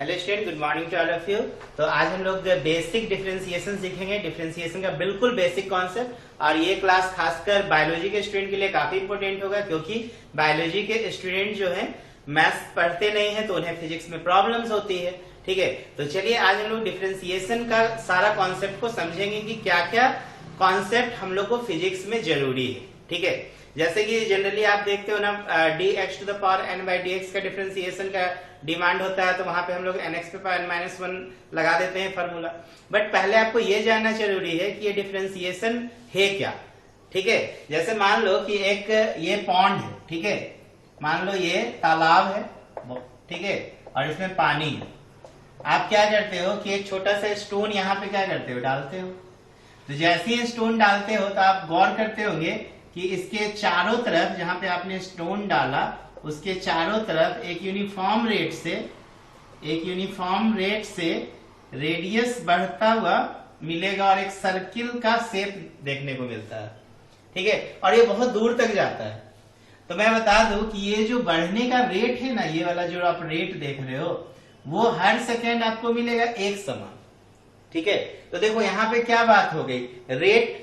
Hello student, good morning to all of you. तो आज हम लोग बेसिक डिफरेंशिएशन सीखेंगे। डिफरेंशिएशन का बिल्कुल बेसिक कॉन्सेप्ट, और ये क्लास खासकर बायोलॉजी के स्टूडेंट के लिए काफी इंपॉर्टेंट होगा, क्योंकि बायोलॉजी के स्टूडेंट जो है मैथ्स पढ़ते नहीं है तो उन्हें फिजिक्स में प्रॉब्लम्स होती है। ठीक है, तो चलिए आज हम लोग डिफरेंशिएशन का सारा कॉन्सेप्ट को समझेंगे कि क्या क्या कॉन्सेप्ट हम लोग को फिजिक्स में जरूरी है। ठीक है, जैसे कि जनरली आप देखते हो ना, dx to the power n by dx का डिफरेंशिएशन का डिमांड होता है, तो वहां पे हम लोग nx पे पावर n-1 लगा देते हैं फॉर्मूला। बट पहले आपको ये जानना जरूरी है कि ये डिफरेंशिएशन है क्या। ठीक है, जैसे मान लो कि एक ये पॉन्ड है, ठीक है, मान लो ये तालाब है, ठीक है, और इसमें पानी है। आप क्या करते हो कि एक छोटा सा स्टोन यहाँ पे क्या करते हो, डालते हो। तो जैसे ही स्टोन डालते हो तो आप गौर करते होंगे कि इसके चारों तरफ, जहां पे आपने स्टोन डाला उसके चारों तरफ एक यूनिफॉर्म रेट से रेडियस बढ़ता हुआ मिलेगा और एक सर्किल का शेप देखने को मिलता है। ठीक है, और ये बहुत दूर तक जाता है। तो मैं बता दूं कि ये जो बढ़ने का रेट है ना, ये वाला जो आप रेट देख रहे हो, वो हर सेकेंड आपको मिलेगा एक समान। ठीक है, तो देखो यहाँ पे क्या बात हो गई, रेट।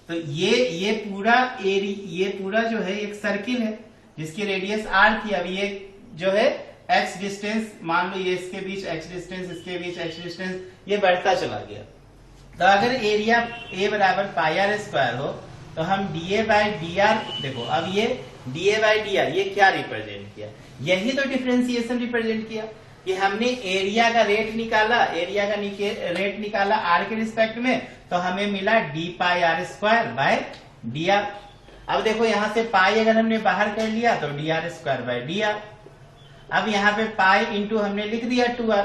तो ये पूरा जो है एक सर्किल है जिसकी रेडियस r थी। अब ये जो है x डिस्टेंस, मान लो ये इसके बीच x डिस्टेंस, इसके बीच x डिस्टेंस, ये बढ़ता चला गया। तो अगर एरिया a बराबर पाई आर स्क्वायर हो तो हम dA बाई dr, देखो अब ये dA बाई dr ये क्या रिप्रेजेंट किया, यही तो डिफरेंशिएशन रिप्रेजेंट किया कि हमने एरिया का रेट निकाला, रेट निकाला r के रिस्पेक्ट में, तो हमें मिला d pi r square by dr। अब देखो यहां से पाई अगर हमने बाहर कर लिया तो dr स्क्वायर बाय dr। अब यहाँ पे पाई इंटू हमने लिख दिया 2r,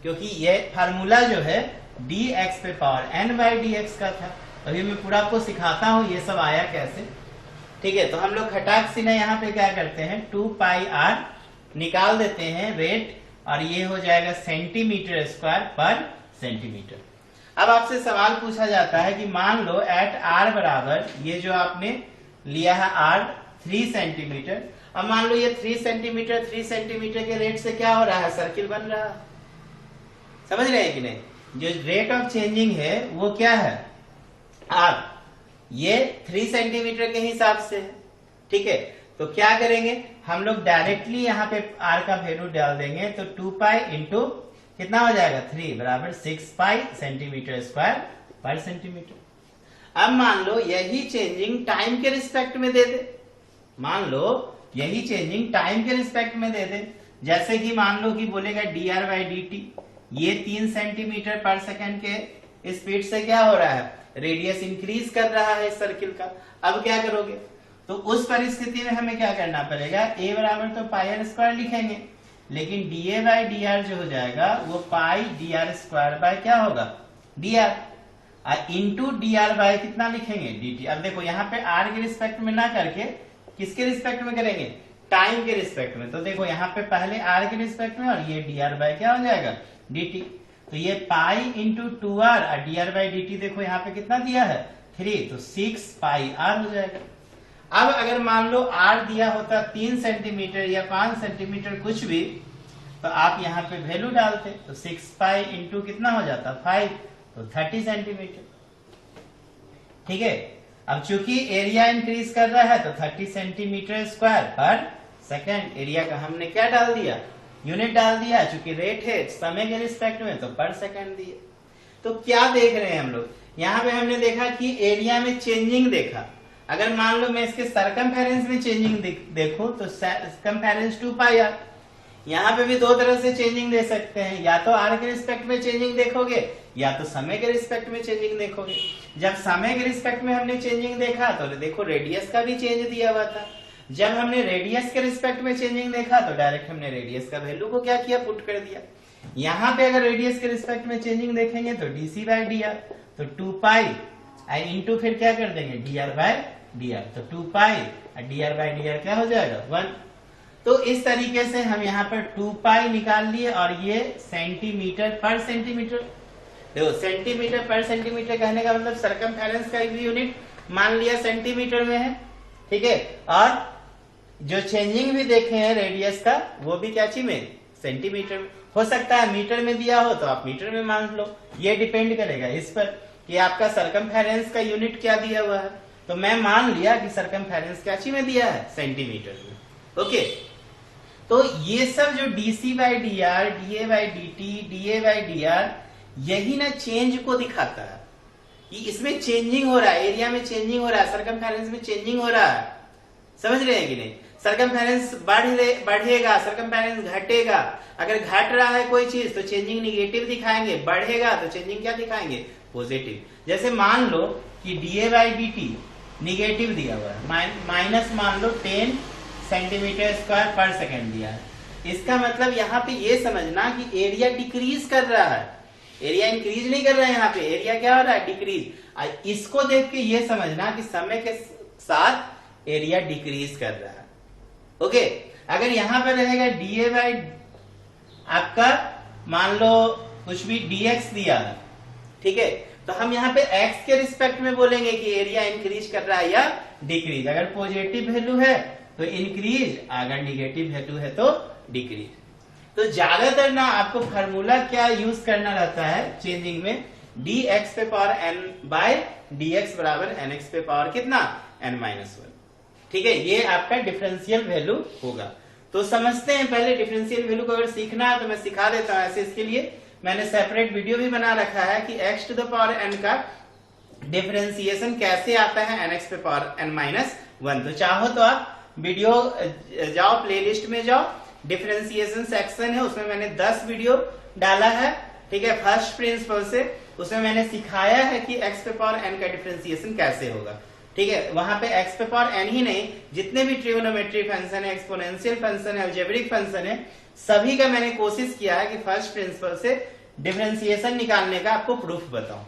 क्योंकि ये फार्मूला जो है dx पे पावर n बाई dx का था। अभी मैं पूरा आपको सिखाता हूँ ये सब आया कैसे। ठीक है, तो हम लोग खटाक सीना यहाँ पे क्या करते हैं, 2 पाई r निकाल देते हैं रेट, और ये हो जाएगा सेंटीमीटर स्क्वायर पर सेंटीमीटर। अब आपसे सवाल पूछा जाता है कि मान लो एट r बराबर, ये जो आपने लिया है r 3 सेंटीमीटर, अब मान लो ये 3 सेंटीमीटर के रेट से क्या हो रहा है, सर्किल बन रहा है। समझ रहे हैं कि नहीं, जो रेट ऑफ चेंजिंग है वो क्या है, r, ये 3 सेंटीमीटर के हिसाब से है। ठीक है, तो क्या करेंगे हम लोग, डायरेक्टली यहाँ पे r का वैल्यू डाल देंगे, तो 2 पाई इंटू कितना हो जाएगा 3 बराबर 6 पाई सेंटीमीटर स्क्वायर पर सेंटीमीटर। अब मान लो यही चेंजिंग टाइम के रिस्पेक्ट में दे दे, मान लो यही चेंजिंग टाइम के रिस्पेक्ट में दे दे, जैसे कि मान लो कि बोलेगा dr बाई dt, ये 3 सेंटीमीटर पर सेकेंड के स्पीड से क्या हो रहा है, रेडियस इंक्रीज कर रहा है सर्किल का। अब क्या करोगे, तो उस परिस्थिति में हमें क्या करना पड़ेगा, a बराबर तो पाई आर स्क्वायर लिखेंगे, लेकिन dA बाई dr जो हो जाएगा वो पाई dr स्क्वायर बाय क्या होगा, dr, इंटू dr बाय कितना लिखेंगे, dt। अब देखो यहाँ पे r के रिस्पेक्ट में ना करके किसके रिस्पेक्ट में करेंगे, टाइम के रिस्पेक्ट में। तो देखो यहाँ पे पहले r के रिस्पेक्ट में, और ये dr बाय क्या हो जाएगा, dt। तो ये पाई इंटू 2r और dr बाई dt, देखो यहाँ पे कितना दिया है 3, तो 6 पाई r हो जाएगा। अब अगर मान लो r दिया होता 3 सेंटीमीटर या 5 सेंटीमीटर कुछ भी, तो आप यहाँ पे वैल्यू डालते, तो 6 पाई इंटू कितना हो जाता 5, तो 30 सेंटीमीटर। ठीक है, अब चूंकि एरिया इंक्रीज कर रहा है तो 30 सेंटीमीटर स्क्वायर पर सेकेंड, एरिया का हमने क्या डाल दिया, यूनिट डाल दिया, चूंकि रेट है समय के रिस्पेक्ट में तो पर सेकेंड दिए। तो क्या देख रहे हैं हम लोग, यहाँ पे हमने देखा कि एरिया में चेंजिंग देखा। अगर मान लो मैं इसके सरकमफेरेंस में चेंजिंग देखो तो सरकमफेरेंस 2 पाई आर, यहाँ पे भी दो तरह से चेंजिंग दे सकते हैं, या तो आर के रिस्पेक्ट में चेंजिंग देखोगे या तो समय के रिस्पेक्ट में चेंजिंग देखोगे। जब समय के रिस्पेक्ट में हमने चेंजिंग देखा तो देखो रेडियस का भी चेंज दिया हुआ था। जब हमने रेडियस के रिस्पेक्ट में चेंजिंग देखा तो डायरेक्ट हमने रेडियस का वैल्यू को क्या किया, पुट कर दिया। यहाँ पे अगर रेडियस के रिस्पेक्ट में चेंजिंग देखेंगे तो dc बाई dr, तो 2 पाई इंटू फिर क्या कर देंगे dr बाय dr, तो 2 पाई और dr बाई dr क्या हो जाएगा 1। तो इस तरीके से हम यहाँ पर 2 पाई निकाल लिए, और ये सेंटीमीटर पर सेंटीमीटर। देखो सेंटीमीटर पर सेंटीमीटर कहने का मतलब सरकमफेरेंस का भी यूनिट मान लिया सेंटीमीटर में है। ठीक है, और जो चेंजिंग भी देखे हैं रेडियस का वो भी क्या ची में, सेंटीमीटर में, हो सकता है मीटर में दिया हो तो आप मीटर में मान लो, ये डिपेंड करेगा इस पर कि आपका सरकमफेरेंस का यूनिट क्या दिया हुआ है। तो मैं मान लिया कि सरकमफेरेंस क्या चीज में दिया है, सेंटीमीटर में। ओके, तो ये सब जो DC by D R, D A by D T, D A by D R, यही ना चेंज को दिखाता है कि इसमें चेंजिंग हो रहा है, एरिया में चेंजिंग हो रहा है, सरकमफेरेंस में चेंजिंग हो रहा है। समझ रहे हैं कि नहीं? सरकमफेरेंस बढ़ेगा, सरकमफेरेंस घटेगा। अगर घट रहा है कोई चीज तो चेंजिंग निगेटिव दिखाएंगे, बढ़ेगा तो चेंजिंग क्या दिखाएंगे, पॉजिटिव। जैसे मान लो कि DA by D T negative दिया हुआ है, माइनस मान लो 10 सेंटीमीटर स्क्वायर पर सेकेंड दिया है। इसका मतलब यहाँ पे ये समझना कि एरिया डिक्रीज कर रहा है, एरिया इंक्रीज नहीं कर रहा है। यहाँ पे एरिया क्या हो रहा है, डिक्रीज। इसको देख के ये समझना कि समय के साथ एरिया डिक्रीज कर रहा है। ओके, अगर यहाँ पे रहेगा डीए बाई आपका मान लो कुछ भी डीएक्स दिया है, ठीक है, तो हम यहाँ पे एक्स के रिस्पेक्ट में बोलेंगे कि एरिया इंक्रीज कर रहा है या डिक्रीज। अगर पॉजिटिव वैल्यू है तो इंक्रीज, अगर निगेटिव वैल्यू है तो डिक्रीज। तो ज्यादातर ना आपको फार्मूला क्या यूज करना रहता है चेंजिंग में, डी एक्स पे power n by d x बराबर एन एक्स पे पावर कितना, एन माइनस 1। ठीक है, ये आपका डिफरेंशियल वैल्यू होगा। तो समझते हैं पहले डिफरेंशियल वैल्यू को, अगर सीखना है तो मैं सिखा देता हूं। ऐसे इसके लिए मैंने सेपरेट वीडियो भी बना रखा है कि x to the power n का डिफरेंशिएशन कैसे आता है एन एक्स पे पावर एन माइनस 1। तो चाहो तो आप वीडियो जाओ, प्लेलिस्ट में जाओ, डिफरेंशिएशन सेक्शन है, उसमें मैंने 10 वीडियो डाला है। ठीक है, फर्स्ट प्रिंसिपल से, उसमें मैंने सिखाया है कि एक्स पे पावर एन का डिफरेंशिएशन कैसे होगा। ठीक है, वहां पे एक्स पे पावर एन ही नहीं, जितने भी ट्रिग्नोमेट्रिक फंक्शन है, एक्सपोनेंशियल फंक्शन है, अलजेब्रिक फंक्शन है, सभी का मैंने कोशिश किया है कि फर्स्ट प्रिंसिपल से डिफरेंशिएशन निकालने का आपको प्रूफ बताऊं।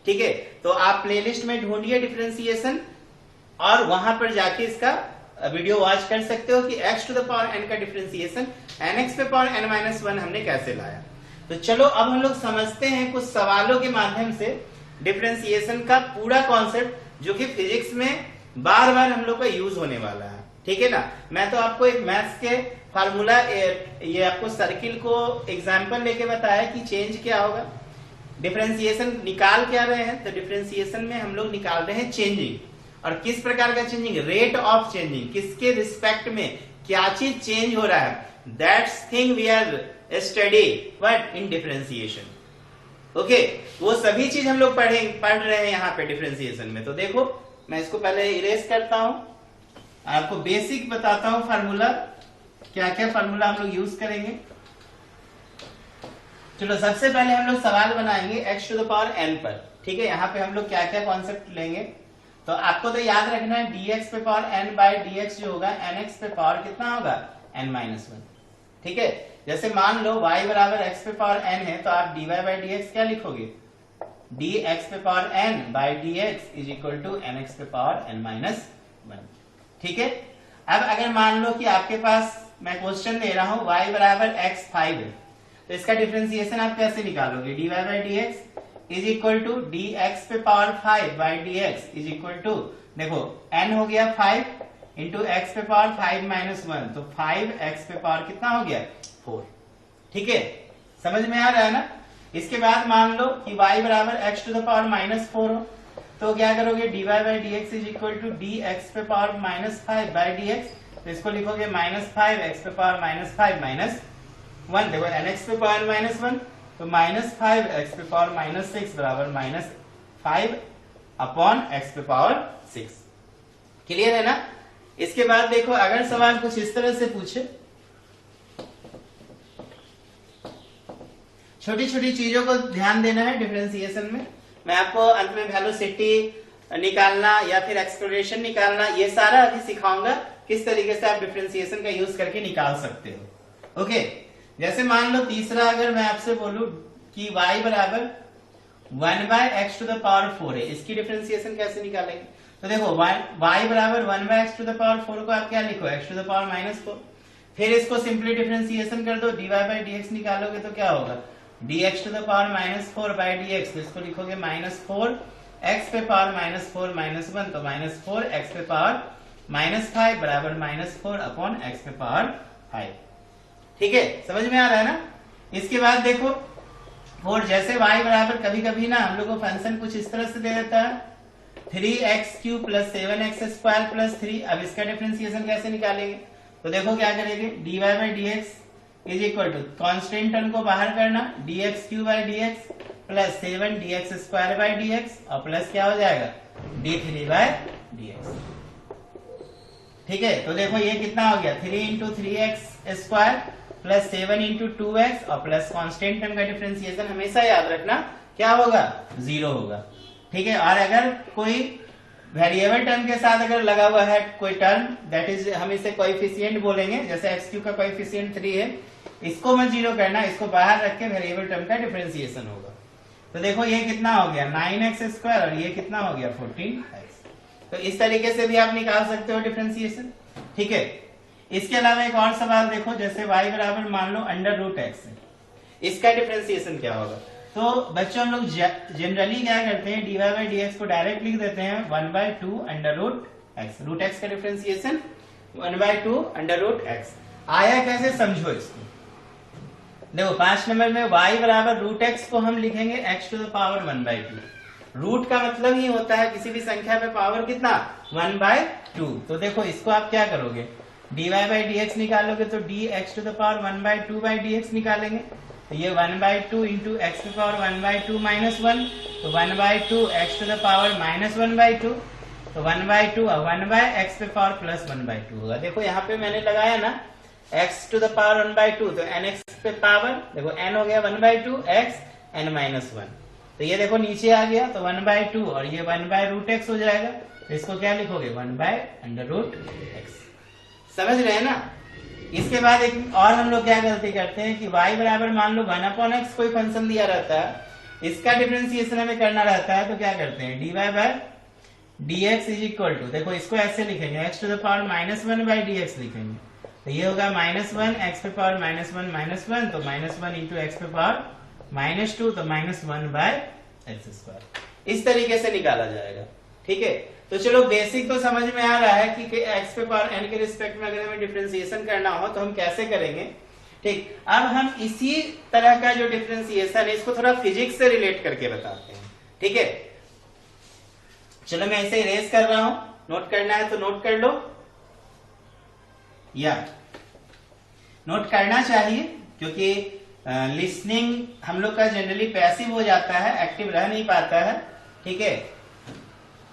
ठीक है, तो आप प्लेलिस्ट में ढूंढिए डिफरेंशिएशन और वहां पर जाके इसका वीडियो वॉच कर सकते हो कि x to the power n का डिफरेंशिएशन एन एक्स पे पावर एन माइनस 1 हमने कैसे लाया। तो चलो अब हम लोग समझते हैं कुछ सवालों के माध्यम से डिफरेंशिएशन का पूरा कॉन्सेप्ट, जो कि फिजिक्स में बार बार हम लोग का यूज होने वाला है। ठीक है ना, मैं तो आपको एक मैथ्स के फार्मूला, ये आपको सर्किल को एग्जाम्पल लेके बताया कि चेंज क्या होगा, डिफरेंशिएशन निकाल क्या रहे हैं। तो डिफरेंशिएशन में हम लोग निकाल रहे हैं चेंजिंग, और किस प्रकार का चेंजिंग, रेट ऑफ चेंजिंग, किसके रिस्पेक्ट में क्या चीज चेंज हो रहा है, that's thing we are study what in differentiation. Okay, वो सभी चीज हम लोग पढ़ रहे हैं यहाँ पे डिफरेंशिएशन में। तो देखो, मैं इसको पहले इरेज करता हूं, आपको बेसिक बताता हूं फार्मूला, क्या क्या फार्मूला हम लोग यूज करेंगे। चलो सबसे पहले हम लोग सवाल बनाएंगे x to the power n पर। ठीक है, यहाँ पे हम लोग क्या क्या कॉन्सेप्ट लेंगे। तो आपको तो याद रखना है dx पे पावर n बाय dx जो होगा nx पे पावर कितना होगा, n माइनस 1। ठीक है, जैसे मान लो y बराबर x पे पावर n है, तो आप dy बाई dx क्या लिखोगे, dx पे power n by dx is equal to nx पे पावर n माइनस 1। ठीक है, अब अगर मान लो कि आपके पास मैं क्वेश्चन दे रहा हूं y बराबर x 5 है, तो इसका डिफरेंशिएशन आप कैसे निकालोगे, dy by dx is equal to dx पे power 5 by dx is equal to, देखो n हो गया 5 इंटू x पे पावर 5 माइनस 1, तो 5x पे पावर कितना हो गया, 4। ठीक है, समझ में आ रहा है ना। इसके बाद मान लो कि y बराबर x to the power minus 4 हो, तो क्या करोगे, dy by dx is equal to dx पे पावर माइनस 5 बाई dx, तो इसको लिखोगे माइनस 5x पे पावर माइनस 5 माइनस 1। देखो nx पे पावर माइनस 1, तो माइनस 5x पे पावर माइनस 6 बराबर माइनस 5 अपॉन x पे पावर 6। क्लियर है ना। इसके बाद देखो, अगर सवाल कुछ इस तरह से पूछे, छोटी छोटी चीजों को ध्यान देना है डिफरेंशिएशन में। मैं आपको अंत में वेलोसिटी निकालना या फिर एक्सप्लोरेशन निकालना, ये सारा अभी सिखाऊंगा किस तरीके से आप डिफरेंशिएशन का यूज करके निकाल सकते हो। ओके, जैसे मान लो तीसरा, अगर मैं आपसे बोलूं कि y बराबर 1 by x to the power 4 है, इसकी डिफरेंशिएशन कैसे निकालेंगे। तो देखो y बराबर 1 by x to the power 4 को आप क्या लिखो, x to the power minus 4, फिर इसको सिंपली डिफरेंशिएशन कर दो, dy बाई dx निकालोगे तो क्या होगा, dx to the power minus 4 by dx, तो इसको लिखोगे माइनस 4 x पे पावर माइनस 4 माइनस 1, तो माइनस 4 x पे पावर माइनस 5 बराबर माइनस 4 अपॉन x पे पावर 5। ठीक है, समझ में आ रहा है ना। इसके बाद देखो और जैसे y बराबर कभी कभी ना हम लोग को फंक्शन कुछ इस तरह से दे देता है 3x³ प्लस 7x² प्लस 3। अब इसका डिफरेंशिएशन कैसे निकालेंगे, तो देखो क्या करेंगे, dy by d x is equal to constant term को बाहर करना dx³ by d x plus 7dx² by d x और प्लस क्या हो जाएगा d3 बाई डी एक्स। ठीक है, तो देखो ये कितना हो गया 3 into 3x² plus 7 into 2x और प्लस कांस्टेंट टर्म का डिफरेंशिएशन हमेशा याद रखना क्या होगा 0 होगा। ठीक है, और अगर कोई वेरिएबल टर्म के साथ अगर लगा हुआ है कोई टर्म दैट इज हम इसे कोएफिशिएंट बोलेंगे, जैसे x³ का कोएफिशिएंट 3 है, इसको मत 0 करना, इसको बाहर रख के वेरिएबल टर्म का डिफरेंशिएशन होगा। तो देखो ये कितना हो गया 9x² और ये कितना हो गया 14x। तो इस तरीके से भी आप निकाल सकते हो डिफरेंशिएशन। ठीक है, इसके अलावा एक और सवाल देखो, जैसे y बराबर मान लो √x है, इसका डिफरेंशिएशन क्या होगा। तो बच्चों हम लोग जनरली क्या करते हैं dy बाई डी एक्स को डायरेक्ट लिख देते हैं 1/2 √x। √x का डिफरेंशिएशन 1/2 √x आया कैसे समझो इसको। देखो 5 नंबर में y बराबर √x को हम लिखेंगे x⁻1/2। रूट का मतलब ही होता है किसी भी संख्या पे पावर कितना 1/2। तो देखो इसको आप क्या करोगे dy बाई डी एक्स निकालोगे तो dx⁻1/2/dx निकालेंगे, तो ये 1/2 इंटू x⁻1/2 माइनस 1, तो 1/2 x⁻−1/2, तो 1/2 और 1/x⁻+ 1/2 होगा। देखो यहाँ पे मैंने लगाया ना x⁻1/2 तो nx पे पावर देखो n हो गया 1/2 x n-1, तो ये देखो नीचे आ गया तो 1/2 और ये 1/√x हो जाएगा, तो इसको क्या लिखोगे 1/√x। समझ रहे हैं ना। इसके बाद एक और हम लोग क्या गलती करते हैं कि y बराबर मान लो 1/x कोई फंक्शन दिया रहता है, इसका डिफरेंशिएशन हमें करना रहता है, तो क्या करते हैं dy by d x is equal to, देखो इसको ऐसे लिखेंगे x⁻−1/dx लिखेंगे, तो ये होगा -1 x⁻−1 तो -1 इंटू x⁻−2 तो -1/x²। इस तरीके से निकाला जाएगा। ठीक है, तो चलो बेसिक तो समझ में आ रहा है कि x⁻n के रिस्पेक्ट में अगर हमें डिफरेंशिएशन करना हो तो हम कैसे करेंगे। ठीक, अब हम इसी तरह का जो डिफरेंशिएशन है इसको थोड़ा फिजिक्स से रिलेट करके बताते हैं। ठीक है, चलो मैं इसे इरेज कर रहा हूं, नोट करना है तो नोट कर लो, या नोट करना चाहिए क्योंकि लिसनिंग हम लोग का जनरली पैसिव हो जाता है, एक्टिव रह नहीं पाता है। ठीक है,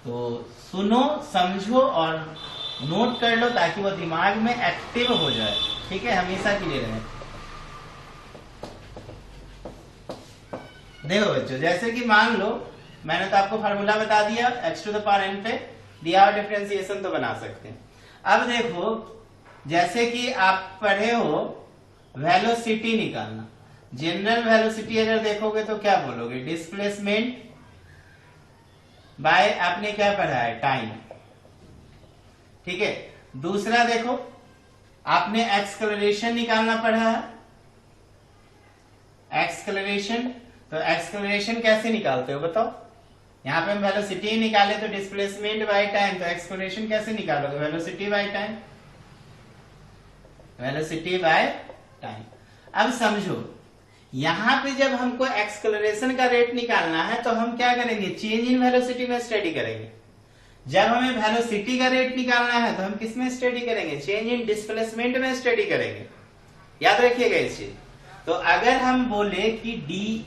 तो सुनो समझो और नोट कर लो ताकि वो दिमाग में एक्टिव हो जाए। ठीक है, हमेशा के लिए रहे। देखो बच्चों, जैसे कि मान लो मैंने तो आपको फार्मूला बता दिया, x⁻n पे दिया हुआ डिफरेंशिएशन तो बना सकते हैं। अब देखो जैसे कि आप पढ़े हो वेलोसिटी निकालना, जनरल वेलोसिटी अगर देखोगे तो क्या बोलोगे डिस्प्लेसमेंट बाय आपने क्या पढ़ा है टाइम। ठीक है, दूसरा देखो आपने एक्सलेरेशन निकालना पढ़ा है, एक्सलेरेशन, तो एक्सलेरेशन कैसे निकालते हो बताओ। यहाँ पे हम वेलोसिटी निकाले तो डिस्प्लेसमेंट बाय टाइम, तो एक्सलेरेशन कैसे निकालोगे velocity by time, velocity by time. अब समझो यहां पे जब हमको एक्सलेरेशन का रेट निकालना है तो हम क्या करेंगे चेंज इन वेलोसिटी में स्टडी करेंगे। जब हमें वेलोसिटी का रेट निकालना है तो हम किस में स्टडी करेंगे चेंज इन डिस्प्लेसमेंट में स्टडी करेंगे। याद रखिएगा इस चीज। तो अगर हम बोले कि डी,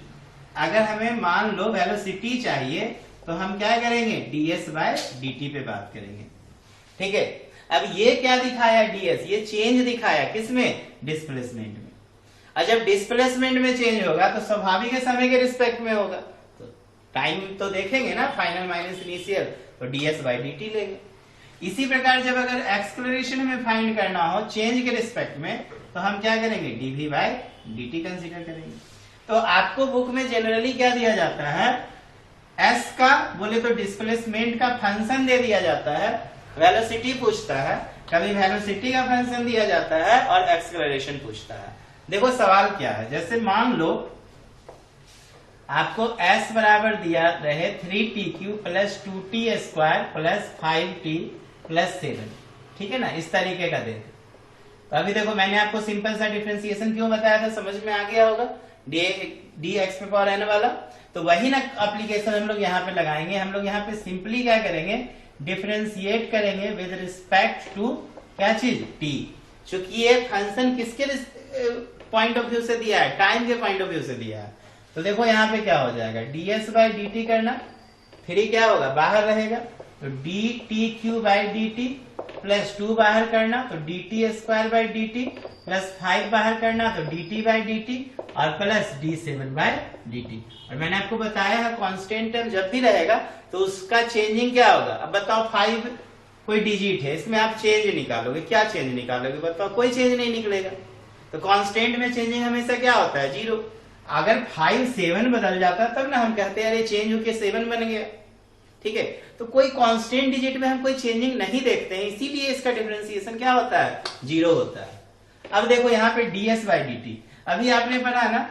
अगर हमें मान लो वेलोसिटी चाहिए तो हम क्या करेंगे ds बाय dt पे बात करेंगे। ठीक है, अब ये क्या दिखाया ds, ये चेंज दिखाया किसमें डिस्प्लेसमेंट में। और जब डिस्प्लेसमेंट में चेंज होगा तो स्वाभाविक समय के रिस्पेक्ट में होगा, तो टाइम तो देखेंगे ना फाइनल माइनस इनिशियल, तो ds बाई dt लेंगे। इसी प्रकार जब अगर एक्सलेरेशन में फाइंड करना हो चेंज के रिस्पेक्ट में तो हम क्या करेंगे dv बाई dt कंसीडर करेंगे। तो आपको बुक में जनरली क्या दिया जाता है s का बोले तो डिस्प्लेसमेंट का फंक्शन दे दिया जाता है, वेलोसिटी पूछता है, कभी वेलोसिटी का फंक्शन दिया जाता है और एक्सलेरेशन पूछता है। देखो सवाल क्या है, जैसे मान लो आपको s बराबर दिया रहे 3t³ plus 2t² plus 5t plus 7, ठीक है ना, इस तरीके का दे। तो अभी देखो मैंने आपको सिंपल सा डिफरेंशिएशन क्यों बताया था, समझ में आ गया होगा, डी एक्स पे पावर एन वाला। तो वही ना एप्लीकेशन हम लोग यहाँ पे लगाएंगे। हम लोग यहाँ पे सिंपली क्या करेंगे, डिफरेंशिएट करेंगे विद रिस्पेक्ट टू क्या चीज, टी। क्योंकि ये फंक्शन किसके पॉइंट ऑफ व्यू से दिया है, टाइम के पॉइंट ऑफ व्यू से दिया है। तो देखो यहाँ पे क्या हो जाएगा, ds बाई डी टी करना, फिर ही क्या होगा, बाहर रहेगा तो D T cube by D T plus 2 बाहर करना तो D T square by D T plus 5 बाहर करना तो D T by D T और plus d7 by D T. और मैंने आपको बताया है कांस्टेंट टर्म जब भी रहेगा तो उसका चेंजिंग क्या होगा। अब बताओ 5 कोई डिजिट है, इसमें आप चेंज निकालोगे, क्या चेंज निकालोगे बताओ, कोई चेंज नहीं निकलेगा। तो कांस्टेंट में चेंजिंग हमेशा क्या होता है, 0। अगर 5 7 बदल जाता तब ना हम कहते हैं अरे चेंज होके 7 बन गया, ठीक है। तो कोई कांस्टेंट डिजिट में हम कोई चेंजिंग नहीं देखते हैं, इसीलिए इसका डिफरेंशिएशन क्या होता है, 0 होता है। अब देखो यहाँ पे ds बाई डी टी, अभी आपने पढ़ा ना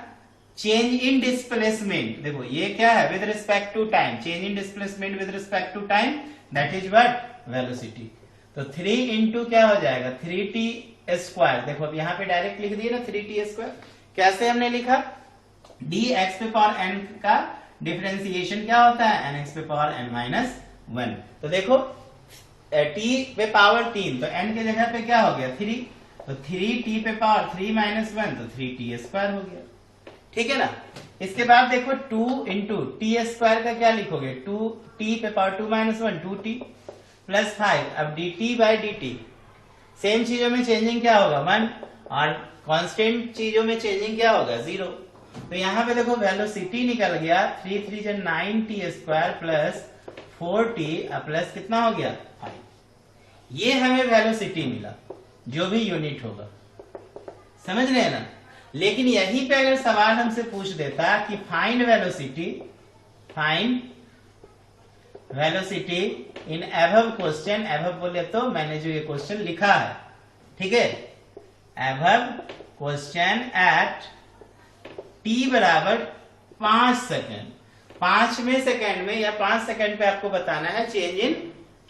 चेंज इन डिस्प्लेसमेंट, देखो ये क्या है, with respect to time, change in displacement with respect to time that is what, velocity. तो 3 इंटू क्या हो जाएगा, 3t स्क्वायर। देखो अब यहाँ पे डायरेक्ट लिख दिए ना 3t स्क्वायर। कैसे हमने लिखा, dx पे पावर n का डिफरेंशिएशन क्या होता है, nx पे पावर n माइनस 1। तो देखो t पे पावर 3 तो n के जगह पे क्या हो गया 3, तो 3t पे पावर 3 माइनस 1 तो 3t स्क्वायर हो गया, ठीक है ना। इसके बाद देखो 2 इंटू टी स्क्वायर का क्या लिखोगे, 2t पे पावर 2 माइनस 1 2t प्लस 5। अब dt by D T, same चीजों में चेंजिंग क्या होगा 1 और कांस्टेंट चीजों में चेंजिंग क्या होगा 0। तो यहाँ पे देखो वेलोसिटी निकल गया 3 3 जो 9t square plus 4t plus कितना हो गया 5। ये हमें वेलोसिटी मिला जो भी यूनिट होगा, समझ रहे हैं ना। लेकिन यहीं पे अगर सवाल हमसे पूछ देता कि फाइंड वेलोसिटी इन एबव क्वेश्चन, एबव बोले तो मैंने जो ये क्वेश्चन लिखा है, ठीक है, एबव क्वेश्चन एट t बराबर 5 सेकेंड, 5वें सेकेंड में या 5 सेकेंड पे आपको बताना है चेंज इन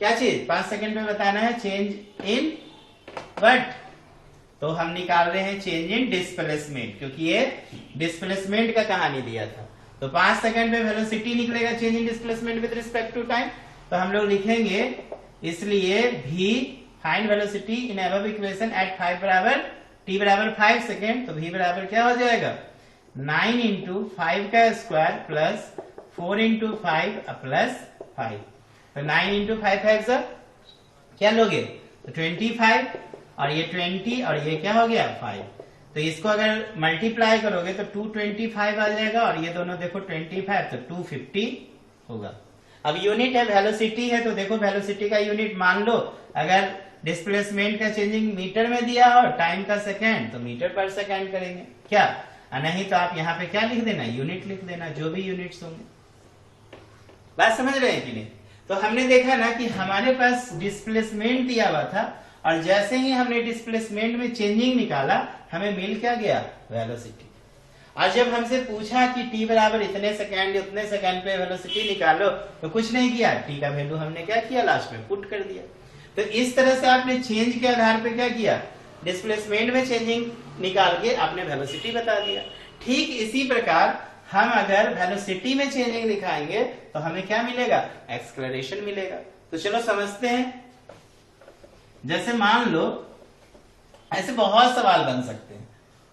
क्या चीज, 5 सेकेंड पे बताना है चेंज इन व्हाट। तो हम निकाल रहे हैं चेंज इन डिस्प्लेसमेंट, क्योंकि ये डिस्प्लेसमेंट का कहानी दिया था। तो 5 सेकेंड में वेलोसिटी निकलेगा change in displacement with respect to time. तो हम लोग लिखेंगे इसलिए v find velocity in above equation at 5 बराबर t बराबर 5 सेकेंड। तो v बराबर क्या हो जाएगा 9 इंटू 5 का स्क्वायर प्लस 4 इंटू 5 प्लस 5। तो 9 इंटू 5 5 सर क्या लोगे, तो 25 और ये 20 और ये क्या हो गया 5। तो इसको अगर मल्टीप्लाई करोगे तो 225 आ जाएगा और ये दोनों देखो 25 तो 250 होगा। अब यूनिट है वेलोसिटी है, तो देखो वेलोसिटी का यूनिट मान लो, अगर डिस्प्लेसमेंट का चेंजिंग मीटर में दिया हो, टाइम का सेकेंड तो मीटर पर सेकेंड करेंगे क्या, नहीं तो आप यहाँ पे क्या लिख देना, यूनिट लिख देना, जो भी यूनिट्स होंगे। बात समझ रहे हैं कि नहीं। तो हमने देखा ना कि हमारे पास डिस्प्लेसमेंट दिया हुआ था और जैसे ही हमने डिस्प्लेसमेंट में चेंजिंग निकाला हमें मिल क्या गया, वेलोसिटी। और जब हमसे पूछा कि t बराबर इतने सेकेंड उतने सेकेंड पे वेलोसिटी निकालो, तो कुछ नहीं किया, t का वैल्यू हमने क्या किया, लास्ट में पुट कर दिया। तो इस तरह से आपने चेंज के आधार पे क्या किया, डिस्प्लेसमेंट में चेंजिंग निकाल के आपने वेलोसिटी बता दिया। ठीक इसी प्रकार हम अगर वेलोसिटी में चेंजिंग दिखाएंगे तो हमें क्या मिलेगा, एक्सेलरेशन मिलेगा। तो चलो समझते हैं। जैसे मान लो ऐसे बहुत सवाल बन सकते हैं,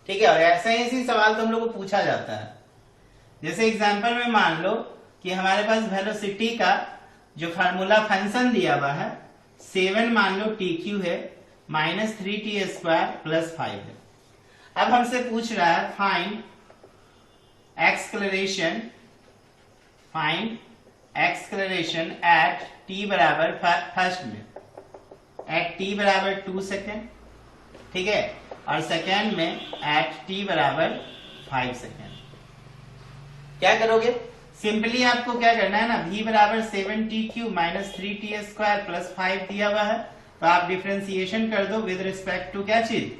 ठीक है, और ऐसे सवाल तो हम लोग को पूछा जाता है। जैसे एग्जांपल में मान लो कि हमारे पास वेलोसिटी का जो फार्मूला फंक्शन दिया हुआ है 7 मान लो टी क्यू है माइनस 3t स्क्वायर प्लस 5 है। अब हमसे पूछ रहा है फाइंड एक्सेलरेशन एट t बराबर फर्स्ट में एट t बराबर 2 सेकेंड, ठीक है, और सेकेंड में एट t बराबर 5 सेकेंड। क्या करोगे, सिंपली आपको क्या करना है ना, v बराबर 7t cube minus 3t square plus 5 दिया हुआ है, तो आप डिफरेंशिएशन कर दो विद रिस्पेक्ट टू क्या चीज,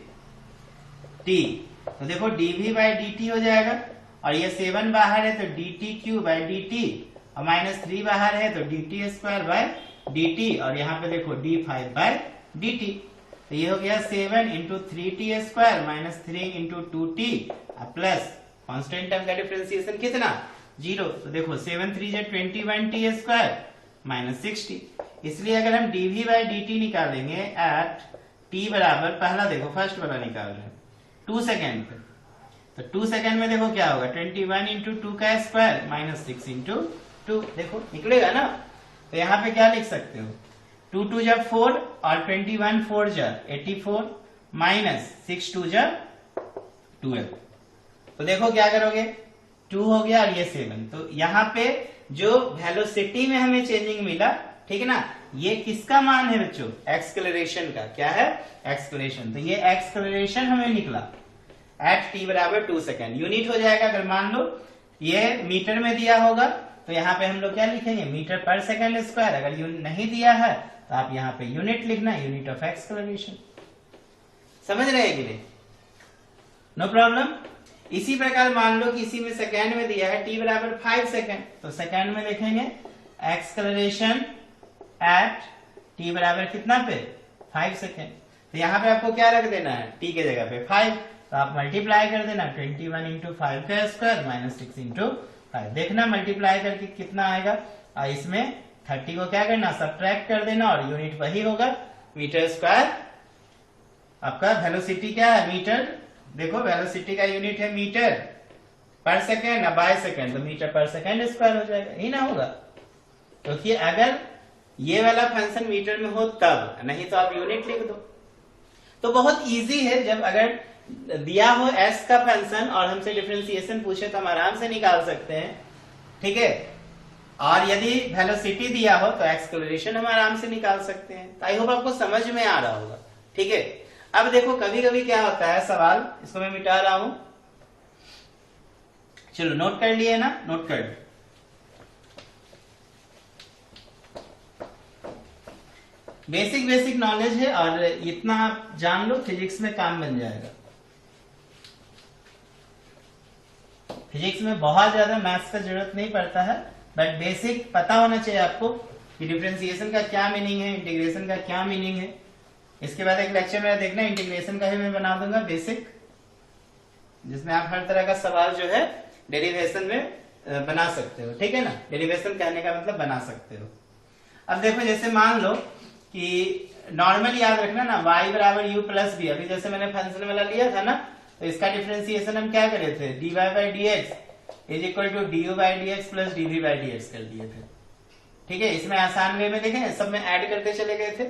t। तो देखो dv बाई dt हो जाएगा, और ये 7 बाहर है तो dt क्यूब बाई dt, और माइनस 3 बाहर है तो dt स्क्वायर बाई dt, और यहाँ पे देखो d5 बाई dt। तो ये हो गया 7 into 3t² minus 3 into 2t plus constant term का डिफरेंशिएशन कितना 0। तो देखो 7 3 जा 21t² माइनस 60। इसलिए अगर हम dv बाई dt निकालेंगे एट t बराबर, पहला देखो फर्स्ट वाला निकाल रहे हैं 2 सेकेंड पे, तो 2 सेकेंड में देखो क्या होगा 21 इंटू 2 का स्क्वायर माइनस 6 इंटू 2, देखो निकलेगा ना। तो यहाँ पे क्या लिख सकते हो 2 2 जा 4 और 21 4 जा 84 माइनस 6 2 जा 12। तो देखो क्या करोगे 2 हो गया और ये 7। तो यहाँ पे जो वेलोसिटी में हमें चेंजिंग मिला, ठीक है ना, ये किसका मान है बच्चों एक्सेलरेशन का। क्या है एक्सेलरेशन। तो ये एक्सेलरेशन हमें निकला एट t बराबर 2 सेकेंड। यूनिट हो जाएगा अगर मान लो ये मीटर में दिया होगा तो यहाँ पे हम लोग क्या लिखेंगे मीटर पर सेकेंड स्क्वायर। अगर नहीं दिया है तो आप यहाँ पे यूनिट लिखना, यूनिट ऑफ एक्सेलरेशन। समझ रहे हैं कि नहीं, नो प्रॉब्लम। इसी प्रकार मान लो कि इसी में सेकेंड में दिया है t बराबर 5 सेकेंड, तो सेकेंड में लिखेंगे एक्सेलरेशन एट t बराबर कितना पे 5 सेकेंड। तो यहाँ पे आपको क्या रख देना है t के जगह पे 5, तो आप मल्टीप्लाई कर देना 21 इंटू 5 का स्क्वायर माइनस 6 इंटू 5। देखना मल्टीप्लाई करके कितना आएगा, और इसमें 30 को क्या करना सब्ट्रैक्ट कर देना और यूनिट वही होगा मीटर स्क्वायर। आपका वेलोसिटी क्या है मीटर, देखो वेलोसिटी का यूनिट है मीटर पर सेकेंड, बाय सेकेंड तो मीटर पर सेकेंड स्क्वायर हो जाएगा, यही ना होगा। क्योंकि अगर ये वाला फंक्शन मीटर में हो तब, नहीं तो आप यूनिट लिख दो। तो बहुत इजी है, जब अगर दिया हो s का फंक्शन और हमसे डिफरेंशिएशन पूछे तो हम आराम से निकाल सकते हैं, ठीक है। और यदि वेलोसिटी दिया हो तो एक्सेलरेशन हम आराम से निकाल सकते हैं। तो आई होप आपको समझ में आ रहा होगा, ठीक है। अब देखो कभी कभी क्या होता है सवाल, इसको मैं मिटा रहा हूं, चलो नोट कर लिए ना, नोट कर लो। बेसिक नॉलेज है और इतना आप जान लो फिजिक्स में काम बन जाएगा। फिजिक्स में बहुत ज्यादा मैथ्स का जरूरत नहीं पड़ता है, बट बेसिक पता होना चाहिए आपको कि डिफरेंशिएशन का क्या मीनिंग है, इंटीग्रेशन का क्या मीनिंग है। इसके बाद एक लेक्चर मेरा देखना, इंटीग्रेशन का ही मैं बना दूंगा बेसिक, जिसमें आप हर तरह का सवाल जो है डेरिवेशन में बना सकते हो, ठीक है ना। डेरिवेशन कहने का मतलब बना सकते हो। अब देखो जैसे मान लो कि नॉर्मल याद रखना ना y बराबर u प्लस बी, अभी जैसे मैंने फंक्शन वाला लिया था ना, तो इसका डिफरेंशिएशन हम क्या करे थे dy by d x is equal to d u by d x plus dv by d x कर दिए थे, ठीक है। इसमें आसान वे में देखें सब में ऐड करते चले गए थे,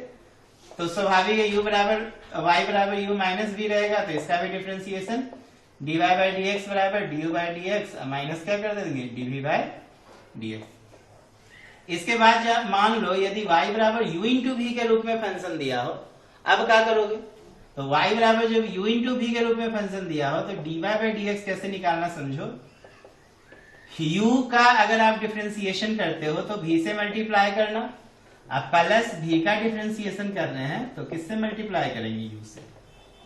तो स्वाभाविक है u बराबर y बराबर u माइनस बी रहेगा, तो इसका भी differentiation dy by d x बराबर du by d x minus क्या कर देंगे dv बाई डी एक्स। इसके बाद जब मान लो यदि y बराबर u इंटू भी के रूप में फंक्शन दिया हो, अब क्या करोगे, तो y बराबर जब u इंटू भी के रूप में फंक्शन दिया हो तो dy बाई डी एक्स कैसे निकालना समझो। u का अगर आप डिफरेंशिएशन करते हो तो v से मल्टीप्लाई करना, अब प्लस v का डिफरेंशिएशन कर रहे हैं तो किससे मल्टीप्लाई करेंगे u से।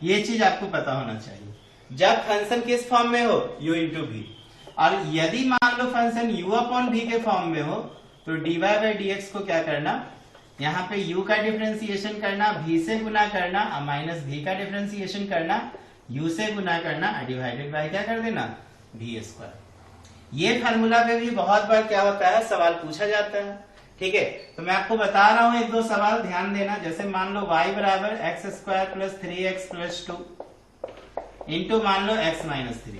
ये चीज आपको पता होना चाहिए जब फंक्शन किस फॉर्म में हो u इंटू भी, और यदि मान लो फंक्शन u अपॉन v के फॉर्म में हो तो dy बाई डी एक्स को क्या करना, यहाँ पे u का डिफरेंशिएशन करना, v से गुना करना, माइनस v का डिफरेंशिएशन करना, u से गुना करना, डिवाइडेड बाय क्या कर देना v स्क्वायर। ये फार्मूला पे भी बहुत बार क्या होता है सवाल पूछा जाता है, ठीक है। तो मैं आपको बता रहा हूँ एक दो सवाल ध्यान देना। जैसे मान लो y बराबर x square plus 3x plus 2 into मान लो x माइनस 3,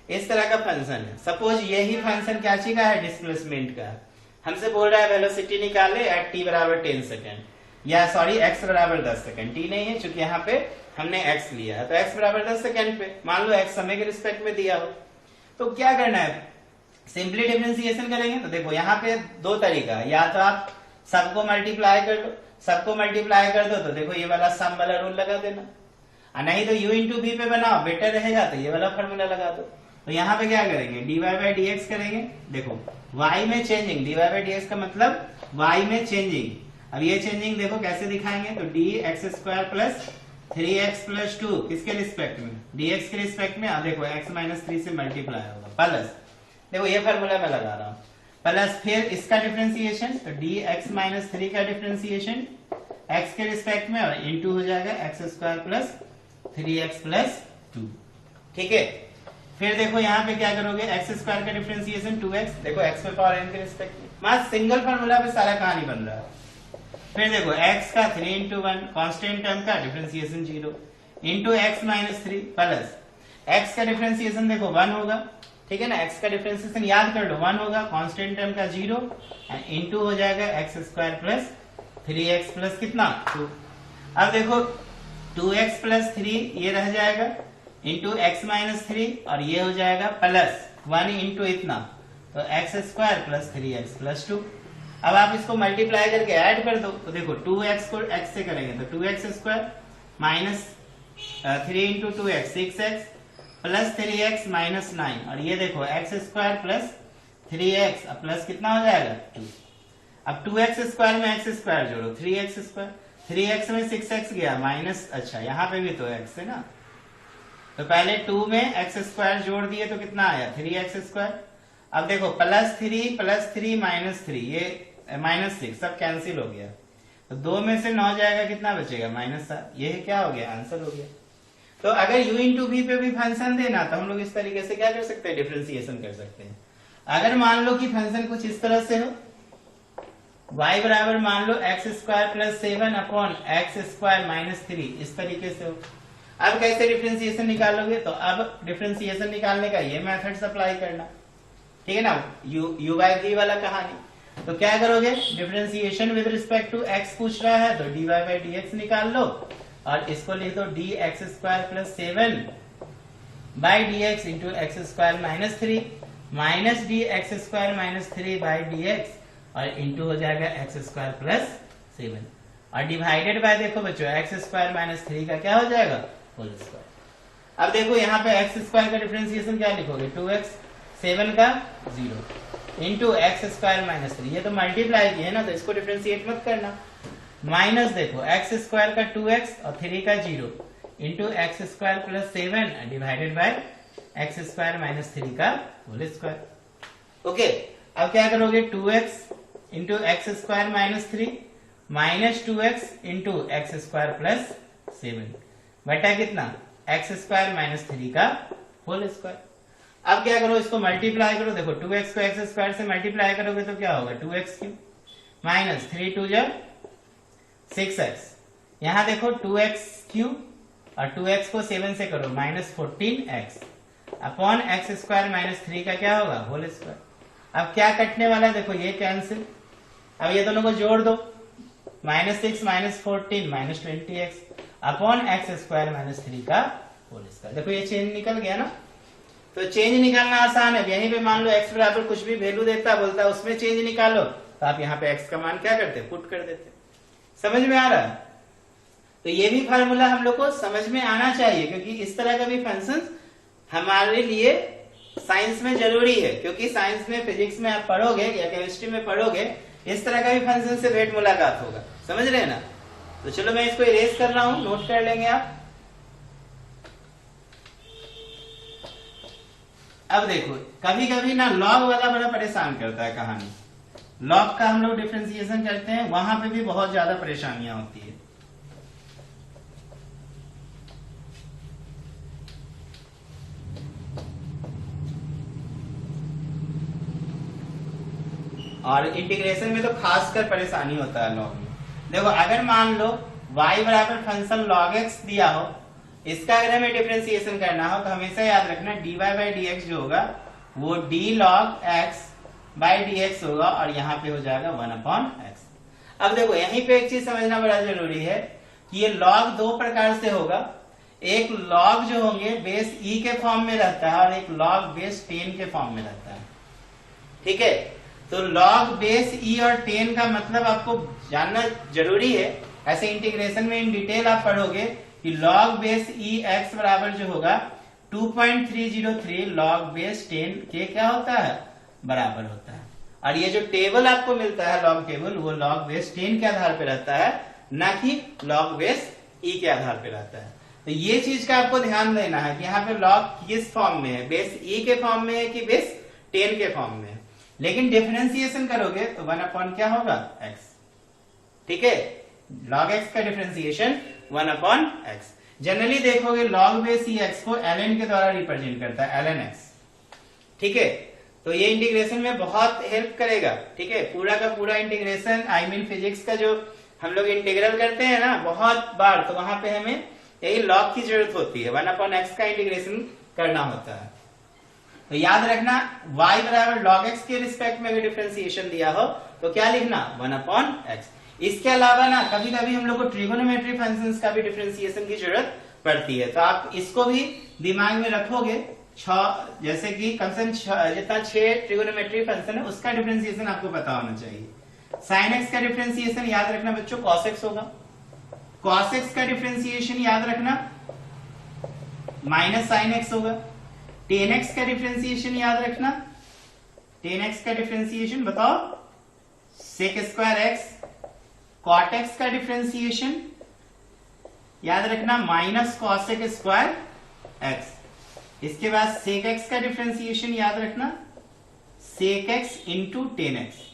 इस तरह का फंक्शन है। सपोज यही फंक्शन क्या चीज का है डिस्प्लेसमेंट का है, हमसे बोल रहा है वेलोसिटी निकाले एट t बराबर 10 सेकेंड, या सॉरी x बराबर 10 सेकेंड, t नहीं है चूंकि यहाँ पे हमने x लिया है, तो x बराबर 10 सेकेंड पे मान लो x समय के रिस्पेक्ट में दिया हो, तो क्या करना है सिंपली डिफरेंशिएशन करेंगे। तो देखो यहाँ पे दो तरीका है, या तो आप सबको मल्टीप्लाई कर लो, सबको मल्टीप्लाई कर दो तो देखो ये वाला सम वाला रूल लगा देना, और नहीं तो u इंटू भी पे बनाओ बेटर रहेगा तो ये वाला फॉर्मूला लगा दो। तो यहाँ पे क्या करेंगे dy बाई डी एक्स करेंगे, देखो y में changing, dy by d x का मतलब y में चेंजिंग। अब ये चेंजिंग देखो कैसे दिखाएंगे, तो dx square plus 3x plus 2 किसके रिस्पेक्ट में dx के रिस्पेक्ट में, देखो x माइनस 3 से मल्टीप्लाई होगा प्लस, देखो ये फॉर्मूला मैं लगा रहा हूँ, प्लस फिर इसका डिफरेंशिएशन तो dx माइनस 3 का डिफरेंशिएशन एक्स के रिस्पेक्ट में और इंटू हो जाएगा x square plus 3x plus 2। ठीक है, फिर देखो यहाँ पे क्या करोगे, एक्स स्क्वायर का डिफरेंशिएशन 2x, देखो x पे पावर n के रिस्पेक्ट में, बस सिंगल फार्मूला पे सारा कहानी बन रहा है। फिर देखो x का 3 इंटू 1 कॉन्स्टेंट टर्म का differentiation 0 into x minus 3 plus x का डिफरेंशिएशन देखो 1 होगा, ठीक है ना, x का डिफरेंशिएशन याद कर लो 1 होगा, कांस्टेंट टर्म का 0 इंटू हो जाएगा x square plus 3x plus कितना 2। अब देखो 2x प्लस 3 ये रह जाएगा इंटू एक्स माइनस 3 और ये हो जाएगा प्लस 1 इंटू इतना, तो x square plus 3x plus 2। अब आप इसको मल्टीप्लाई करके ऐड कर दो, तो देखो 2x को x से करेंगे तो 2x square minus 3 into 2x 6x plus 3x minus 9 और ये देखो एक्स स्क्वायर प्लस 3x अब प्लस कितना हो जाएगा 2। अब 2x स्क्वायर में x स्क्वायर जोड़ो 3x स्क्वायर, 3x में 6x गया माइनस, अच्छा यहाँ पे भी तो x है ना, तो पहले 2 में x स्क्वायर जोड़ दिए तो कितना आया 3x स्क्वायर। अब देखो प्लस 3 माइनस 3 ये माइनस 6 सब कैंसिल हो गया, तो 2 में से 9 जाएगा, कितना बचेगा -7, ये क्या हो गया आंसर हो गया। तो अगर u इंटू वी पे भी फंक्शन देना तो हम लोग इस तरीके से क्या कर सकते हैं, डिफरेंशिएशन कर सकते हैं। अगर मान लो कि फंक्शन कुछ इस तरह से हो, y बराबर मान लो x square plus 7 upon x square minus 3 इस तरीके से हो, अब कैसे डिफरेंशिएशन निकालोगे, तो अब डिफरेंशिएशन निकालने का ये मेथड्स अप्लाई करना, ठीक है ना, u बाय v वाला कहानी। तो क्या करोगे, differentiation with respect to x पूछ रहा है तो dy बाय dx निकाल लो और इसको लिख दो dx square plus 7 by dx into x square minus 3 minus dx square minus 3 by dx और इंटू हो जाएगा एक्स स्क्वायर प्लस 7 और डिवाइडेड बाय देखो बच्चों एक्स स्क्वायर माइनस 3 का क्या हो जाएगा होल स्क्वायर। अब देखो यहाँ पे एक्स स्क्वायर का डिफरेंशिएशन क्या लिखोगे 2x 7 का 0 इंटू एक्स स्क्वायर माइनस 3, ये तो मल्टीप्लाई किए ना तो इसको डिफरेंशिएट मत करना, माइनस देखो एक्स स्क्वायर का 2x और 3 का 0 into x square plus 7 divided by x square minus 3 का होल स्क्वायर। ओके, अब क्या करोगे 2x into x square minus 3 minus 2x into x square plus 7 बटा कितना एक्स स्क्वायर माइनस 3 का होल स्क्वायर। अब क्या करो, इसको मल्टीप्लाई करो, देखो 2x को एक्स स्क्वायर से मल्टीप्लाई करोगे तो क्या होगा 2x क्यूब माइनस 3 2 जा 6x, यहाँ देखो 2x क्यूब और 2x को 7 से करो minus 14x upon x square minus 3 का क्या होगा होल स्क्वायर। अब क्या कटने वाला है, देखो ये कैंसिल, अब ये दोनों को जोड़ दो minus 6 minus 14 minus 20x upon x square minus 3 का होल स्क्वायर। देखो ये चेंज निकल गया ना, तो चेंज निकालना आसान है, यहीं पे मान लो x बराबर कुछ भी वैल्यू देता बोलता है उसमें चेंज निकालो, तो आप यहाँ पे x का मान क्या करते पुट कर देते। समझ में आ रहा है, तो ये भी फार्मूला हम लोग को समझ में आना चाहिए क्योंकि इस तरह का भी फंक्शन हमारे लिए साइंस में जरूरी है, क्योंकि साइंस में फिजिक्स में आप पढ़ोगे या केमिस्ट्री में पढ़ोगे इस तरह का भी फंक्शन से भेंट मुलाकात होगा, समझ रहे हैं ना। तो चलो मैं इसको इरेज कर रहा हूं, नोट कर लेंगे आप। अब देखो कभी कभी ना लॉग वाला बड़ा परेशान करता है कहानी, लॉग का हम लोग डिफरेंशिएशन करते हैं वहां पे भी बहुत ज्यादा परेशानियां होती है। और इंटीग्रेशन में तो खासकर परेशानी होता है लॉग में। देखो अगर मान लो y बराबर फंक्शन log x दिया हो, इसका अगर हमें डिफरेंशिएशन करना हो तो हमेशा याद रखना dy बाई dx जो होगा वो d log x by dx होगा और यहाँ पे हो जाएगा 1/x। अब देखो यहीं पे एक चीज समझना बड़ा जरूरी है कि ये log दो प्रकार से होगा, एक log जो होंगे बेस e के फॉर्म में रहता है और एक log बेस 10 के फॉर्म में रहता है, ठीक है। तो log बेस e और 10 का मतलब आपको जानना जरूरी है, ऐसे इंटीग्रेशन में इन डिटेल आप पढ़ोगे कि log बेस e x बराबर जो होगा 2.303 log बेस 10 के क्या होता है बराबर होता है। और ये जो टेबल आपको मिलता है log टेबल वो log बेस 10 के आधार पे रहता है, ना कि log बेस e के आधार पे रहता है। तो ये चीज का आपको ध्यान देना है कि यहाँ पे log किस फॉर्म में है, बेस e के फॉर्म में है कि बेस 10 के फॉर्म में है। लेकिन डिफरेंशिएशन करोगे तो 1 अपॉन क्या होगा x, ठीक है। log x का डिफरेंशिएशन 1/x। जनरली देखोगे log बेस ही x को ln के द्वारा रिप्रेजेंट करता है, ln x। ठीक है, तो ये इंटीग्रेशन में बहुत हेल्प करेगा। ठीक है, पूरा का पूरा इंटीग्रेशन आई मीन फिजिक्स का जो हम लोग इंटीग्रल करते हैं ना बहुत बार, तो वहां पे हमें यही लॉग की जरूरत होती है, 1/x का इंटीग्रेशन करना होता है। तो याद रखना y बराबर log x के रिस्पेक्ट में अगर डिफरेंशिएशन दिया हो तो क्या लिखना 1/x। इसके अलावा ना कभी कभी हम लोग को ट्रिगोनोमेट्री फंक्शंस का भी डिफरेंशिएशन की जरूरत पड़ती है, तो आप इसको भी दिमाग में रखोगे। जैसे कि कम से कम जितना 6 ट्रिगोनोमेट्री फंक्शन है उसका डिफरेंशिएशन आपको पता होना चाहिए। sin x का डिफरेंशिएशन याद रखना बच्चों cos x होगा। cos x का डिफरेंशिएशन याद रखना माइनस sin x होगा। tan x का डिफरेंशिएशन याद रखना, tan x का डिफरेंशिएशन बताओ sec square x। cot x का डिफरेंशिएशन याद रखना माइनस cosec स्क्वायर x। इसके बाद sec x का डिफरेंशिएशन याद रखना sec x into tan x।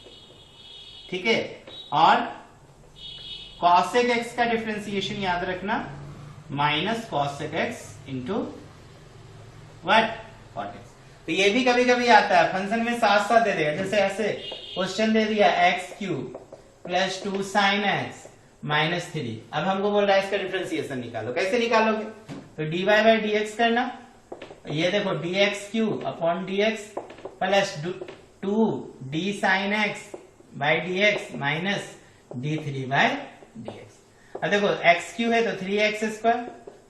ठीक है, और cosec x का डिफरेंशिएशन याद रखना minus cosec x into what cot x। तो ये भी कभी कभी आता है फंक्शन में साथ साथ दे देगा, जैसे ऐसे क्वेश्चन दे दिया x cube plus 2 sin x minus 3। अब हमको बोल रहा है इसका डिफरेंशिएशन निकालो, कैसे निकालोगे? तो dy बाई dx करना, ये देखो dx cube upon dx plus 2 d sin x by dx minus d3 by dx। अब देखो x क्यूब है तो 3x स्क्वायर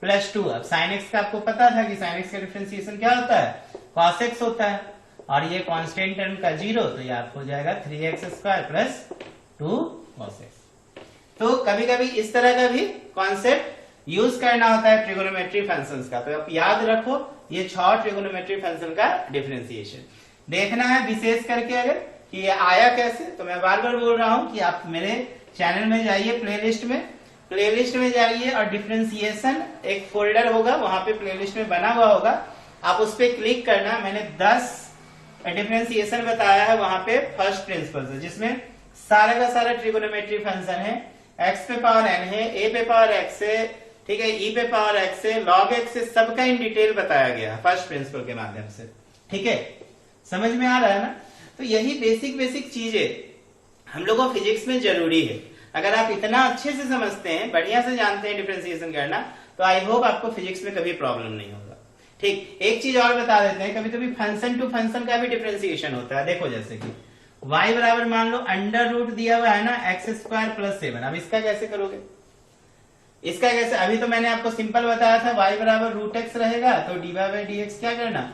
प्लस 2। अब sin x का आपको पता था कि sin x का डिफरेंशिएशन क्या होता है cos x होता है, और ये कांस्टेंट टर्म का 0, तो ये आपको हो जाएगा 3x square plus 2 cos x। तो कभी कभी इस तरह का भी कॉन्सेप्ट यूज करना होता है ट्रिगोनोमेट्री फंक्शंस का। तो आप याद रखो ये 6 ट्रिगोनोमेट्री फंक्शन का डिफरेंशिएशन देखना है विशेष करके अगर कि ये आया कैसे। तो मैं बार बार बोल रहा हूं कि आप मेरे चैनल में जाइए, प्लेलिस्ट में जाइए और डिफरेंशिएशन एक फोल्डर होगा, वहां पे प्लेलिस्ट में बना हुआ होगा, आप उस पर क्लिक करना। मैंने 10 डिफरेंशिएशन बताया है वहां पे फर्स्ट प्रिंसिपल से, जिसमें सारा का सारा ट्रिगोनोमेट्री फंक्शन है, x पे पावर n है, a पे पावर x है, ठीक है, e पे पावर x है, log x है, सबका इन डिटेल बताया गया है फर्स्ट प्रिंसिपल के माध्यम से। ठीक है, समझ में आ रहा है ना? तो यही बेसिक चीजें हम लोगों को फिजिक्स में जरूरी है। अगर आप इतना अच्छे से समझते हैं, बढ़िया से जानते हैं डिफरेंशिएशन करना, तो आई होप आपको फिजिक्स में कभी प्रॉब्लम नहीं होगा। ठीक, एक चीज और बता देते हैं, कभी कभी फंक्शन टू फंक्शन का भी डिफरेंशिएशन होता है। देखो जैसे कि y बराबर मान लो अंडर रूट दिया हुआ है ना x स्क्वायर प्लस 7। अब इसका कैसे करोगे? इसका कैसे? अभी तो मैंने आपको सिंपल बताया था y बराबर रूट x रहेगा, तो dy बाई dx क्या करना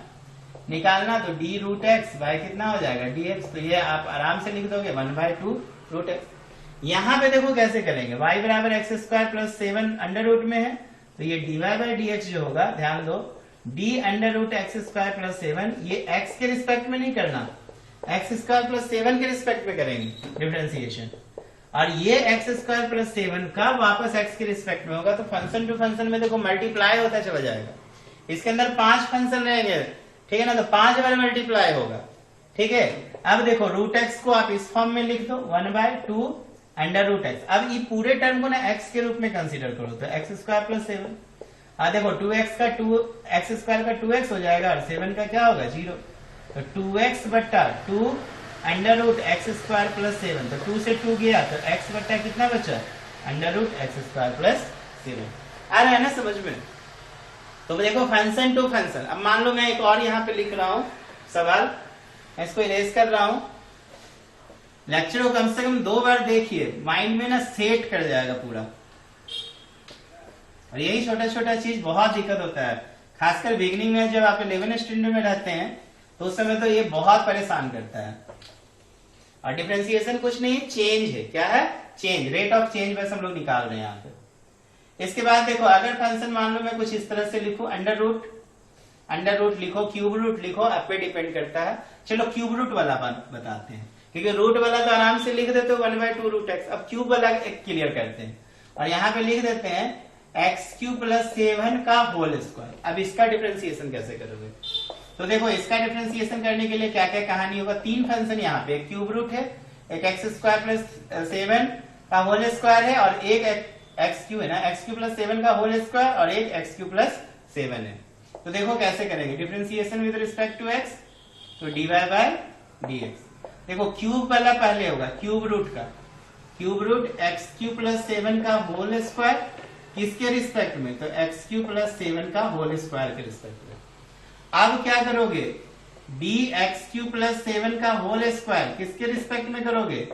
निकालना, तो d रूट x बाय कितना हो जाएगा dx। तो ये आप आराम से लिख दोगे 1/2 रूट x। यहाँ पे देखो कैसे करेंगे, y बराबर x square plus 7 under root में है, तो ये dy बाई dx जो होगा, ध्यान दो d under root x square plus 7, ये x के रिस्पेक्ट में नहीं करना, x स्क्वायर प्लस 7 के रिस्पेक्ट में करेंगे डिफरेंशिएशन, और ये x स्क्वायर प्लस 7 का वापस x के रिस्पेक्ट में होगा। तो फंक्शन टू फंक्शन में देखो मल्टीप्लाई होता चला जाएगा। इसके अंदर 5 फंक्शन रहेंगे, ठीक है ना, तो 5 बार मल्टीप्लाई होगा। ठीक है, अब देखो रूट x को आप इस फॉर्म में लिख दो 1/2 अंडर रूट x। अब ये पूरे टर्म को ना x के रूप में कंसीडर करो, तो x स्क्वायर प्लस 7। देखो 2x का 2x स्क्वायर का 2x हो जाएगा, और 7 का क्या होगा 0, तो 2x बट्टा 2 under root x square plus 7। तो 2 से 2 गया तो x बट्टा कितना बचा under root x square plus 7। आ रहा है ना समझ में? तो देखो फंक्शन टू फंक्शन। अब मान लो मैं एक और यहाँ पे लिख रहा हूं सवाल, मैं इसको इरेज कर रहा हूं। लेक्चर को कम से कम 2 बार देखिए, माइंड में ना सेट कर जाएगा पूरा। और यही छोटा छोटा चीज बहुत दिक्कत होता है, खासकर बिगिनिंग में जब आप 11 स्टैंडर्ड में रहते हैं तो उस समय तो ये बहुत परेशान करता है। और डिफरेंशिएशन कुछ नहीं, चेंज है। क्या है? चेंज, रेट ऑफ चेंज बस हम लोग निकाल रहे हैं यहाँ पे। इसके बाद देखो अगर फंक्शन मान लो मैं कुछ इस तरह से लिखूं, अंडर रूट लिखो, क्यूब रूट लिखो, आप पे डिपेंड करता है। चलो क्यूब रूट वाला बताते हैं, क्योंकि रूट वाला तो आराम से लिख देते हो 1/2 रूट x। अब क्यूब वाला एक क्लियर करते हैं, और यहाँ पे लिख देते हैं x क्यूब प्लस 7 का होल स्क्वायर। अब इसका डिफरेंशिएशन कैसे करोगे? तो देखो इसका डिफरेंशिएशन करने के लिए क्या क्या कहानी होगा। 3 फंक्शन यहाँ पे, एक क्यूब रूट है, एक x स्क्वायर प्लस 7 का होल स्क्वायर है और एक एक्स क्यू है ना, एक्स क्यू प्लस 7 का होल स्क्वायर और एक एक्स क्यू प्लस 7 है। तो देखो कैसे करेंगे differentiation with respect to x, तो dy बाय dx। देखो क्यूब वाला पहले होगा, क्यूब रूट का, cube root x cube plus 7 का होल स्क्वायर किसके रिस्पेक्ट में, तो एक्स क्यू प्लस 7 का होल स्क्वायर के रिस्पेक्ट में। अब क्या करोगे, डी एक्स क्यू प्लस 7 का होल स्क्वायर किसके रिस्पेक्ट में करोगे,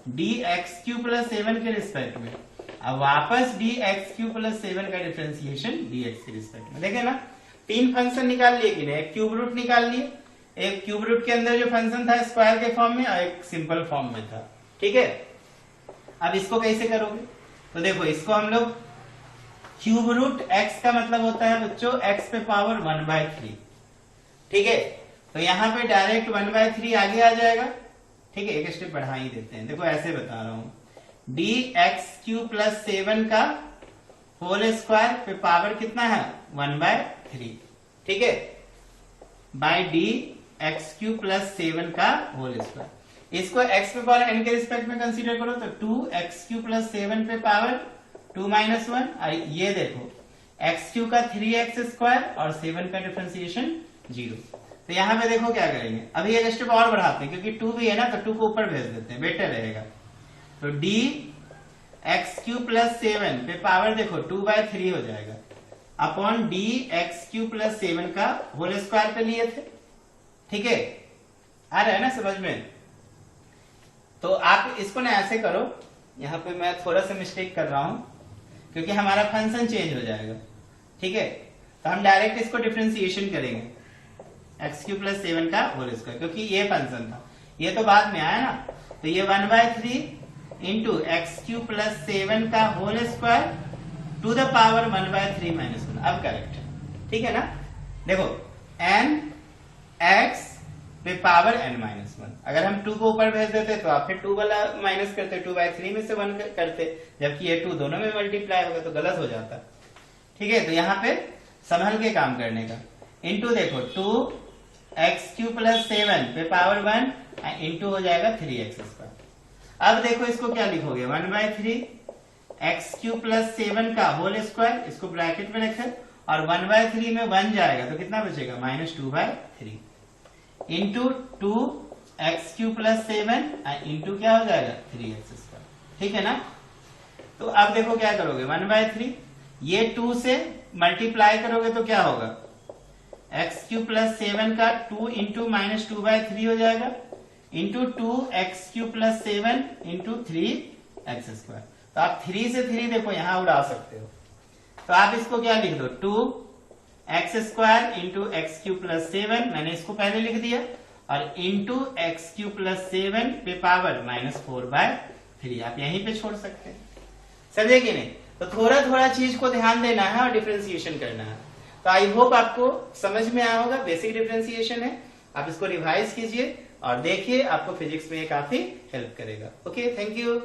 डी एक्स क्यू प्लस 7 के रिस्पेक्ट में। अब वापस डी एक्स क्यू प्लस 7 का डिफरेंशिएशन डी एक्स के रिस्पेक्ट में। देखे ना, तीन फंक्शन निकाल लिए कि नहीं, एक क्यूब रूट निकाल लिए, एक क्यूब रूट के अंदर जो फंक्शन था स्क्वायर के फॉर्म में और एक सिंपल फॉर्म में था। ठीक है, अब इसको कैसे करोगे, तो देखो इसको हम लोग क्यूब रूट एक्स का मतलब होता है बच्चों एक्स पे पावर 1/3। ठीक है, तो यहाँ पे डायरेक्ट 1/3 आगे आ जाएगा। ठीक है, एक स्टेप बढ़ा ही देते हैं, देखो ऐसे बता रहा हूं, डी एक्स क्यू प्लस 7 का होल स्क्वायर पे पावर कितना है 1/3। ठीक है, by d x cube plus 7 का होल स्क्वायर। इसको एक्स पे पावर एन के रिस्पेक्ट में कंसीडर करो तो 2x क्यू प्लस 7 पे पावर 2 - 1। और ये देखो एक्स क्यू का 3x स्क्वायर और 7 का डिफरेंशिएशन 0। तो यहाँ पे देखो क्या करेंगे, अभी एक स्टेप और बढ़ाते हैं क्योंकि 2 भी है ना, तो 2 को ऊपर भेज देते हैं, बेटर रहेगा। तो डी एक्स क्यू प्लस 7 पे पावर देखो 2/3 हो जाएगा upon D x cube plus 7 का होल स्क्वायर पे लिए थे। ठीक है, आ रहा है ना समझ में। तो आप इसको ना ऐसे करो, यहाँ पे मैं थोड़ा सा मिस्टेक कर रहा हूं क्योंकि हमारा फंक्शन चेंज हो जाएगा। ठीक है, तो हम डायरेक्ट इसको डिफरेंशिएशन करेंगे एक्स क्यू प्लस 7 का होल स्क्वायर, क्योंकि ये फंक्शन था, ये तो बाद में आया ना। तो ये 1/3 इंटू एक्स क्यू प्लस 7 का whole square to the power 1/3 - 1। अब करेक्ट है, ठीक है ना। देखो n x पे पावर n - 1। अगर हम 2 को ऊपर भेज देते तो आप फिर 2 वाला माइनस करते, 2/3 में से 1 करते, जबकि ये 2 दोनों में मल्टीप्लाई होगा तो गलत हो जाता। ठीक है, तो यहाँ पे संभल के काम करने का। इंटू देखो 2x क्यू प्लस 7 पे पावर 1 इंटू हो जाएगा 3x स्क्वायर। अब देखो इसको क्या लिखोगे 1/3 x क्यू प्लस 7 का होल स्क्वायर, इसको ब्रैकेट में रखे और 1/3 में 1 जाएगा तो कितना बचेगा -2/3 into 2x Q plus 7 into क्या हो जाएगा 3x स्क्वायर। ठीक है ना। तो अब देखो क्या करोगे 1/3 ये 2 से मल्टीप्लाई करोगे तो क्या होगा एक्स क्यू प्लस 7 का 2 इंटू -2/3 हो जाएगा into 2x Q plus 7 into 3x square. तो आप 3 से 3 देखो यहां उड़ा सकते हो, तो आप इसको क्या लिख दो 2x square into x cube plus 7, मैंने इसको पहले लिख दिया, और इंटू एक्स क्यू प्लस 7 पे पावर -4/3 आप यहीं पे छोड़ सकते हैं। समझे कि नहीं। तो थोड़ा थोड़ा चीज को ध्यान देना है और डिफरेंशिएशन करना है। तो आई होप आपको समझ में आया होगा, बेसिक डिफरेंशिएशन है, आप इसको रिवाइज कीजिए और देखिए, आपको फिजिक्स में ये काफी हेल्प करेगा। Okay, thank you.